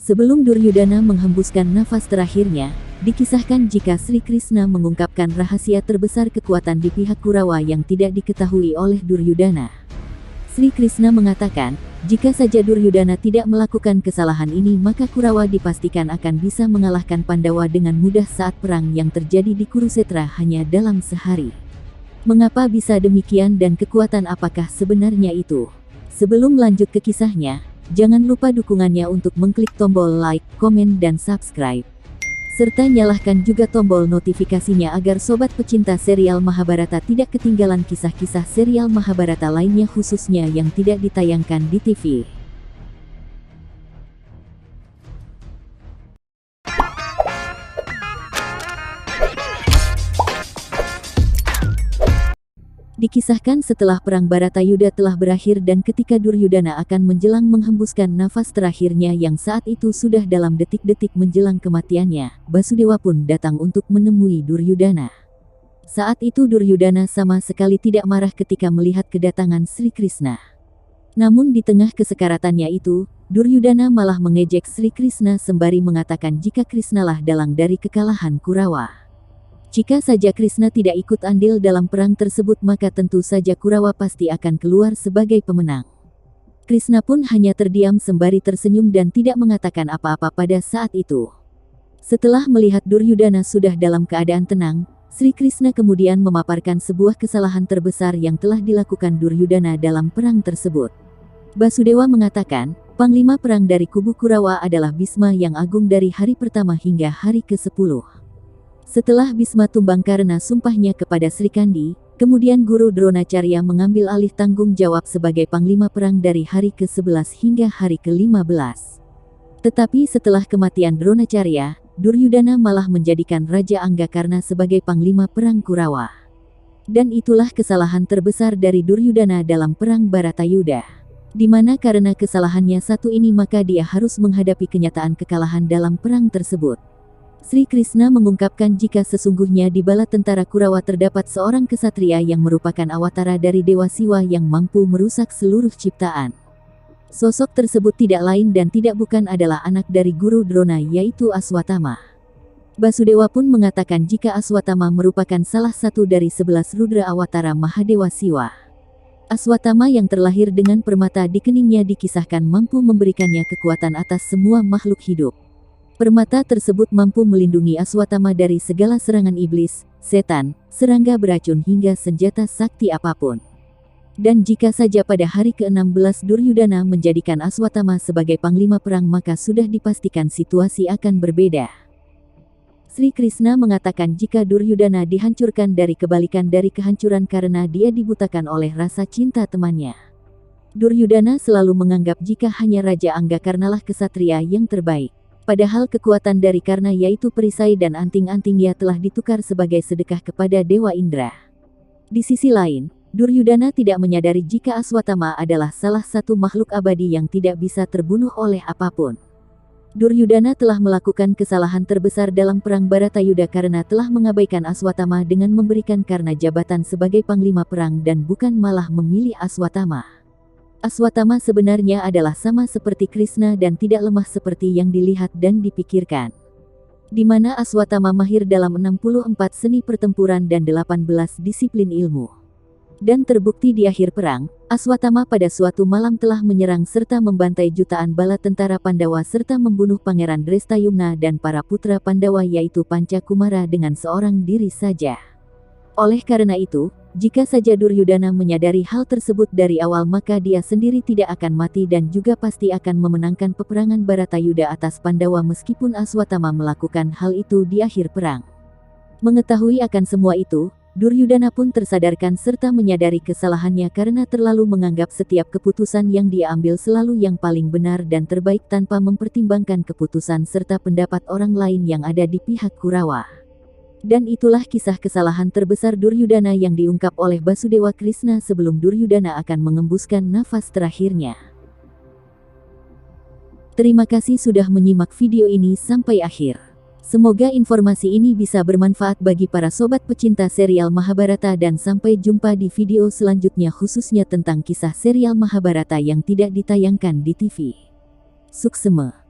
Sebelum Duryudana menghembuskan nafas terakhirnya, dikisahkan jika Sri Krishna mengungkapkan rahasia terbesar kekuatan di pihak Kurawa yang tidak diketahui oleh Duryudana. Sri Krishna mengatakan, jika saja Duryudana tidak melakukan kesalahan ini maka Kurawa dipastikan akan bisa mengalahkan Pandawa dengan mudah saat perang yang terjadi di Kurusetra hanya dalam sehari. Mengapa bisa demikian dan kekuatan apakah sebenarnya itu? Sebelum lanjut ke kisahnya, jangan lupa dukungannya untuk mengklik tombol like, komen, dan subscribe. Serta nyalakan juga tombol notifikasinya agar sobat pecinta serial Mahabharata tidak ketinggalan kisah-kisah serial Mahabharata lainnya khususnya yang tidak ditayangkan di TV. Dikisahkan setelah perang Baratayuda telah berakhir dan ketika Duryudana akan menjelang menghembuskan nafas terakhirnya yang saat itu sudah dalam detik-detik menjelang kematiannya, Basudewa pun datang untuk menemui Duryudana. Saat itu Duryudana sama sekali tidak marah ketika melihat kedatangan Sri Krishna. Namun di tengah kesekaratannya itu, Duryudana malah mengejek Sri Krishna sembari mengatakan jika Krishnalah dalang dari kekalahan Kurawa. Jika saja Krishna tidak ikut andil dalam perang tersebut maka tentu saja Kurawa pasti akan keluar sebagai pemenang. Krishna pun hanya terdiam sembari tersenyum dan tidak mengatakan apa-apa pada saat itu. Setelah melihat Duryudana sudah dalam keadaan tenang, Sri Krishna kemudian memaparkan sebuah kesalahan terbesar yang telah dilakukan Duryudana dalam perang tersebut. Basudewa mengatakan, Panglima perang dari kubu Kurawa adalah Bhisma yang agung dari hari pertama hingga hari ke-10. Setelah Bhisma tumbang karena sumpahnya kepada Sri Kandi, kemudian Guru Dronacharya mengambil alih tanggung jawab sebagai panglima perang dari hari ke-11 hingga hari ke-15. Tetapi setelah kematian Dronacharya, Duryudana malah menjadikan Raja Anggakarna sebagai panglima perang Kurawa. Dan itulah kesalahan terbesar dari Duryudana dalam perang Baratayuda. Di mana karena kesalahannya satu ini maka dia harus menghadapi kenyataan kekalahan dalam perang tersebut. Sri Krishna mengungkapkan jika sesungguhnya di bala tentara Kurawa terdapat seorang kesatria yang merupakan awatara dari Dewa Siwa yang mampu merusak seluruh ciptaan. Sosok tersebut tidak lain dan tidak bukan adalah anak dari Guru Drona yaitu Aswatama. Basudewa pun mengatakan jika Aswatama merupakan salah satu dari 11 Rudra Awatara Mahadewa Siwa. Aswatama yang terlahir dengan permata di keningnya dikisahkan mampu memberikannya kekuatan atas semua makhluk hidup. Permata tersebut mampu melindungi Aswatama dari segala serangan iblis, setan, serangga beracun hingga senjata sakti apapun. Dan jika saja pada hari ke-16 Duryudana menjadikan Aswatama sebagai panglima perang maka sudah dipastikan situasi akan berbeda. Sri Krishna mengatakan jika Duryudana dihancurkan dari kebalikan dari kehancuran karena dia dibutakan oleh rasa cinta temannya. Duryudana selalu menganggap jika hanya Raja Anggakarnalah kesatria yang terbaik. Padahal kekuatan dari Karna yaitu perisai dan anting-antingnya telah ditukar sebagai sedekah kepada Dewa Indra. Di sisi lain, Duryudana tidak menyadari jika Aswatama adalah salah satu makhluk abadi yang tidak bisa terbunuh oleh apapun. Duryudana telah melakukan kesalahan terbesar dalam perang Baratayuda karena telah mengabaikan Aswatama dengan memberikan Karna jabatan sebagai panglima perang dan bukan malah memilih Aswatama. Aswatama sebenarnya adalah sama seperti Krishna dan tidak lemah seperti yang dilihat dan dipikirkan. Di mana Aswatama mahir dalam 64 seni pertempuran dan 18 disiplin ilmu. Dan terbukti di akhir perang, Aswatama pada suatu malam telah menyerang serta membantai jutaan bala tentara Pandawa serta membunuh Pangeran Drestayumna dan para putra Pandawa yaitu Panca Kumara dengan seorang diri saja. Oleh karena itu, jika saja Duryudana menyadari hal tersebut dari awal maka dia sendiri tidak akan mati dan juga pasti akan memenangkan peperangan Baratayuda atas Pandawa meskipun Aswatama melakukan hal itu di akhir perang. Mengetahui akan semua itu, Duryudana pun tersadarkan serta menyadari kesalahannya karena terlalu menganggap setiap keputusan yang dia ambil selalu yang paling benar dan terbaik tanpa mempertimbangkan keputusan serta pendapat orang lain yang ada di pihak Kurawa. Dan itulah kisah kesalahan terbesar Duryudana yang diungkap oleh Basudewa Krishna sebelum Duryudana akan mengembuskan nafas terakhirnya. Terima kasih sudah menyimak video ini sampai akhir. Semoga informasi ini bisa bermanfaat bagi para sobat pecinta serial Mahabharata dan sampai jumpa di video selanjutnya khususnya tentang kisah serial Mahabharata yang tidak ditayangkan di TV. Suksema.